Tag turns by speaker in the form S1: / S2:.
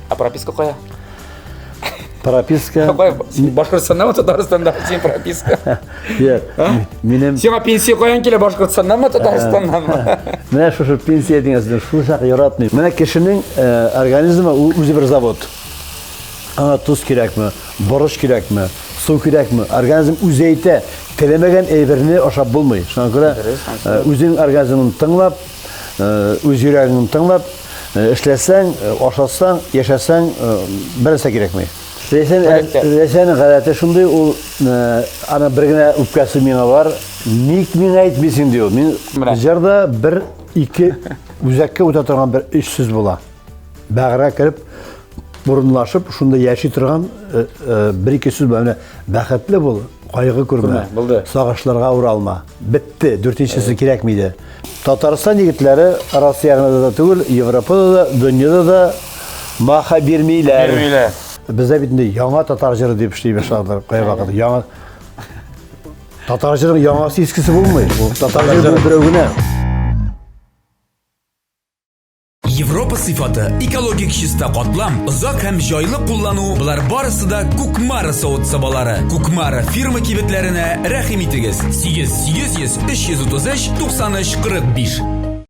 S1: А прописка қоя?
S2: Прописка.
S1: Қоя, Башқұртстанда ма, Татарстанда сен прописка?
S2: Менің...
S1: Сен пенсия қоян келе Башқұртстандан ма, Татарстаннан ма?
S2: Міне шу пенсия деңіздің шу шақ ератный. Міне кешінің организмі өзі бір завод. Ана тұз керек ме, бұрыш керек ме, су керек ме, организм өзейті телемеген әйбіріне ошап болмай. Шuna göre өзің организмін тыңлап, өз жүрегіңін тыңлап, ішлесең, ошатсаң, ешесең, біресе керек ме? Ресенің ғадаты шындай, ол ана бір гіне үпкәсі меңа бар, ник мен айтмесің деу. Мен жерде бір, екі, өзәкке өте тұрған бір үш сөз бола. Бәғыра кіріп, бұрынлашып, шында яши тұрған бір-екі сөз бәміне бәқетлі бол, қайғы көрме, сағашларға ұра алма. Бітті, дөртіншісі керек мейді. Татарстан егітлері Россияғына да түгіл, Европада да, дүниеда да маха бермейлер. Бізде бетінде яңа татар жыры деп іштейбе шағдар, қай вақыды. Татар жырың яңасы ескісі болмай, татар жыры бір өгіне.
S3: Европа сыйфаты экологик чиста катлам, озак һәм җайлы куллану булар барысы да Кукмара савыт сабалары. Кукмара фирма кибетләренә рәхим итегез. 8 333 93 45